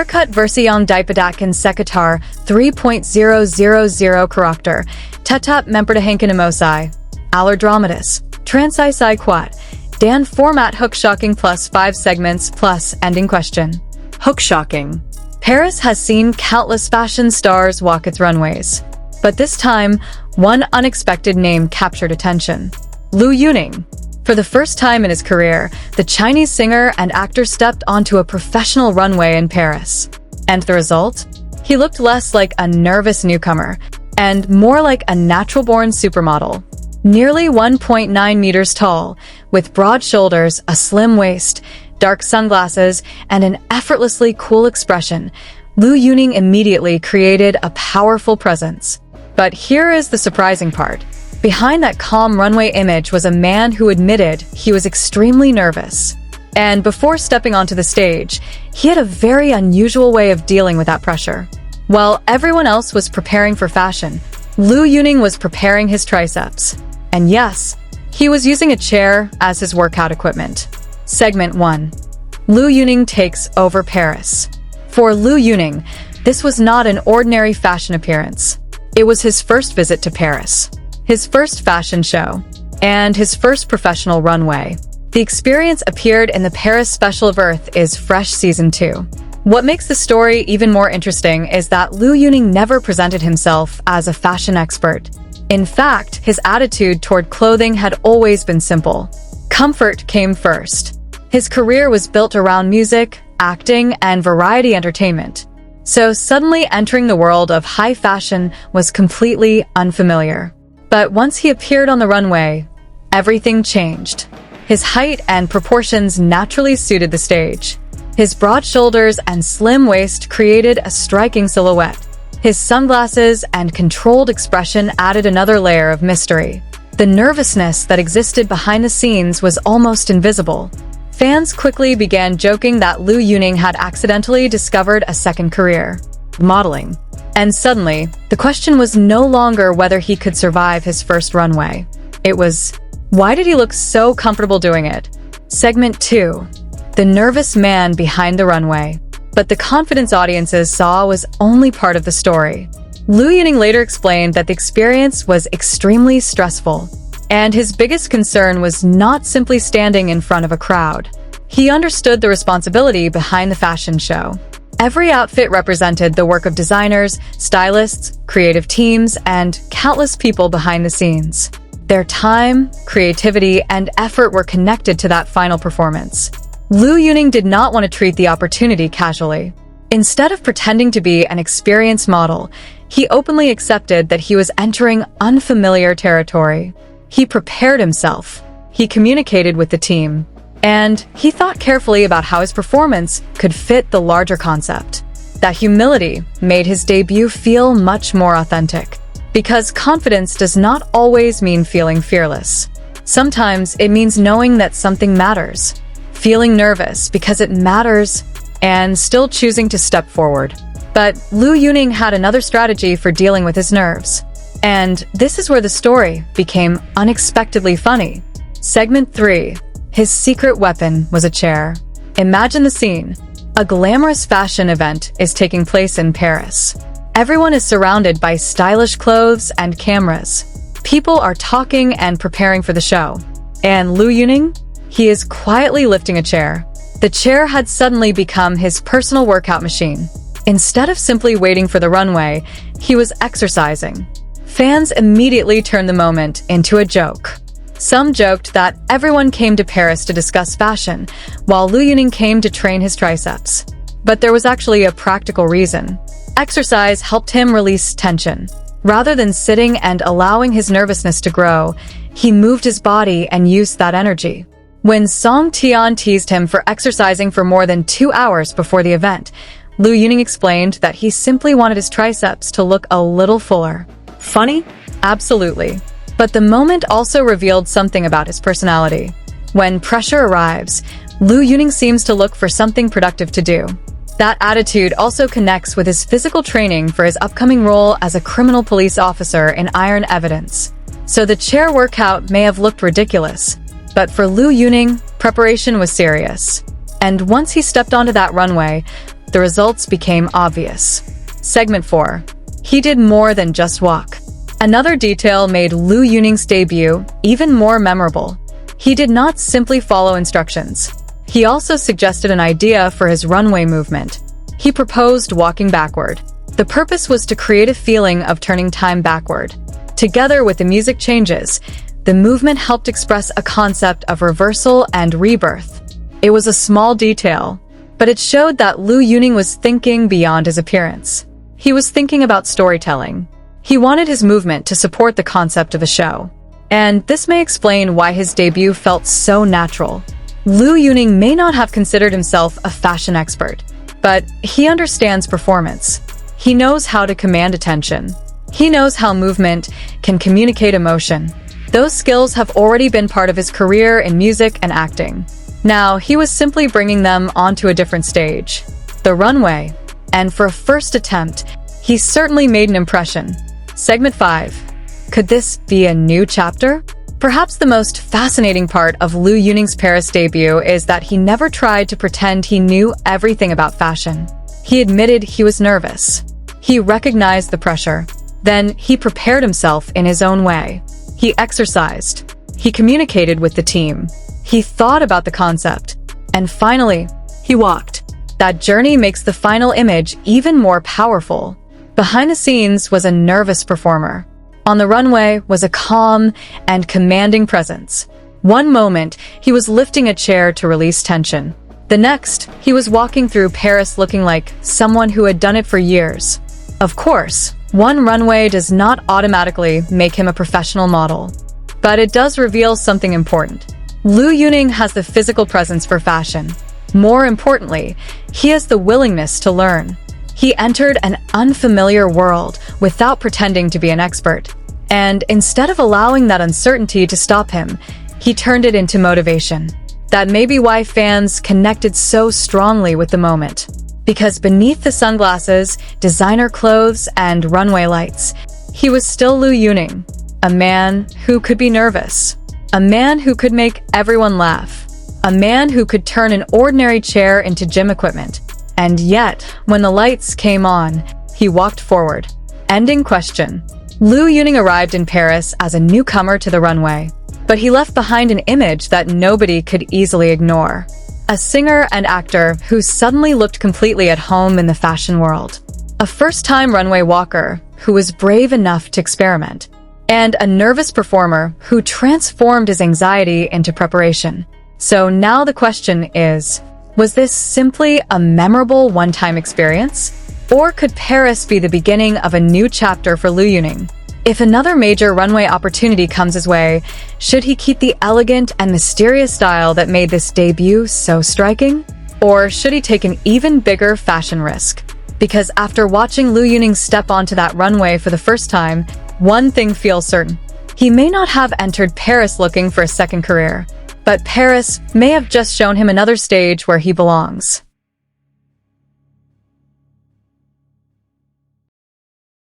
Haircut version dipadakan sekitar 3.000 karakter, tetap mempertahankan emosi, alur dramatis, transisi kuat, dan format hook shocking plus 5 segments plus ending question. Hook shocking. Paris has seen countless fashion stars walk its runways. But this time, one unexpected name captured attention. Liu Yuning. For the first time in his career, the Chinese singer and actor stepped onto a professional runway in Paris. And the result? He looked less like a nervous newcomer, and more like a natural-born supermodel. Nearly 1.9 meters tall, with broad shoulders, a slim waist, dark sunglasses, and an effortlessly cool expression, Liu Yuning immediately created a powerful presence. But here is the surprising part. Behind that calm runway image was a man who admitted he was extremely nervous. And before stepping onto the stage, he had a very unusual way of dealing with that pressure. While everyone else was preparing for fashion, Liu Yuning was preparing his triceps. And yes, he was using a chair as his workout equipment. Segment 1. Liu Yuning takes over Paris. For Liu Yuning, this was not an ordinary fashion appearance. It was his first visit to Paris, his first fashion show, and his first professional runway. The experience appeared in the Paris special of Earth is Fresh Season 2. What makes the story even more interesting is that Liu Yuning never presented himself as a fashion expert. In fact, his attitude toward clothing had always been simple. Comfort came first. His career was built around music, acting, and variety entertainment. So suddenly entering the world of high fashion was completely unfamiliar. But once he appeared on the runway, everything changed. His height and proportions naturally suited the stage. His broad shoulders and slim waist created a striking silhouette. His sunglasses and controlled expression added another layer of mystery. The nervousness that existed behind the scenes was almost invisible. Fans quickly began joking that Liu Yuning had accidentally discovered a second career, modeling. And suddenly, the question was no longer whether he could survive his first runway. It was, why did he look so comfortable doing it? Segment 2. The nervous man behind the runway. But the confidence audiences saw was only part of the story. Liu Yuning later explained that the experience was extremely stressful, and his biggest concern was not simply standing in front of a crowd. He understood the responsibility behind the fashion show. Every outfit represented the work of designers, stylists, creative teams, and countless people behind the scenes. Their time, creativity, and effort were connected to that final performance. Liu Yuning did not want to treat the opportunity casually. Instead of pretending to be an experienced model, he openly accepted that he was entering unfamiliar territory. He prepared himself, he communicated with the team, and he thought carefully about how his performance could fit the larger concept. That humility made his debut feel much more authentic, because confidence does not always mean feeling fearless. Sometimes it means knowing that something matters, feeling nervous because it matters, and still choosing to step forward. But Liu Yuning had another strategy for dealing with his nerves. And this is where the story became unexpectedly funny. Segment 3. His secret weapon was a chair. Imagine the scene. A glamorous fashion event is taking place in Paris. Everyone is surrounded by stylish clothes and cameras. People are talking and preparing for the show. And Liu Yuning? He is quietly lifting a chair. The chair had suddenly become his personal workout machine. Instead of simply waiting for the runway, he was exercising. Fans immediately turned the moment into a joke. Some joked that everyone came to Paris to discuss fashion, while Liu Yuning came to train his triceps. But there was actually a practical reason. Exercise helped him release tension. Rather than sitting and allowing his nervousness to grow, he moved his body and used that energy. When Song Tian teased him for exercising for more than 2 hours before the event, Liu Yuning explained that he simply wanted his triceps to look a little fuller. Funny? Absolutely. But the moment also revealed something about his personality. When pressure arrives, Liu Yuning seems to look for something productive to do. That attitude also connects with his physical training for his upcoming role as a criminal police officer in Iron Evidence. So the chair workout may have looked ridiculous, but for Liu Yuning, preparation was serious. And once he stepped onto that runway, the results became obvious. Segment 4. He did more than just walk. Another detail made Liu Yuning's debut even more memorable. He did not simply follow instructions. He also suggested an idea for his runway movement. He proposed walking backward. The purpose was to create a feeling of turning time backward. Together with the music changes, the movement helped express a concept of reversal and rebirth. It was a small detail, but it showed that Liu Yuning was thinking beyond his appearance. He was thinking about storytelling. He wanted his movement to support the concept of a show. And this may explain why his debut felt so natural. Liu Yuning may not have considered himself a fashion expert, but he understands performance. He knows how to command attention. He knows how movement can communicate emotion. Those skills have already been part of his career in music and acting. Now, he was simply bringing them onto a different stage, the runway. And for a first attempt, he certainly made an impression. Segment 5. Could this be a new chapter? Perhaps the most fascinating part of Liu Yuning's Paris debut is that he never tried to pretend he knew everything about fashion. He admitted he was nervous. He recognized the pressure. Then he prepared himself in his own way. He exercised. He communicated with the team. He thought about the concept. And finally, he walked. That journey makes the final image even more powerful. Behind the scenes was a nervous performer. On the runway was a calm and commanding presence. One moment, he was lifting a chair to release tension. The next, he was walking through Paris looking like someone who had done it for years. Of course, one runway does not automatically make him a professional model. But it does reveal something important. Liu Yuning has the physical presence for fashion. More importantly, he has the willingness to learn. He entered an unfamiliar world without pretending to be an expert. And instead of allowing that uncertainty to stop him, he turned it into motivation. That may be why fans connected so strongly with the moment. Because beneath the sunglasses, designer clothes, and runway lights, he was still Liu Yuning, a man who could be nervous, a man who could make everyone laugh, a man who could turn an ordinary chair into gym equipment. And yet, when the lights came on, he walked forward. Ending question. Liu Yuning arrived in Paris as a newcomer to the runway, but he left behind an image that nobody could easily ignore. A singer and actor who suddenly looked completely at home in the fashion world. A first-time runway walker who was brave enough to experiment. And a nervous performer who transformed his anxiety into preparation. So now the question is, was this simply a memorable one-time experience? Or could Paris be the beginning of a new chapter for Liu Yuning? If another major runway opportunity comes his way, should he keep the elegant and mysterious style that made this debut so striking? Or should he take an even bigger fashion risk? Because after watching Liu Yuning step onto that runway for the first time, one thing feels certain. He may not have entered Paris looking for a second career, but Paris may have just shown him another stage where he belongs.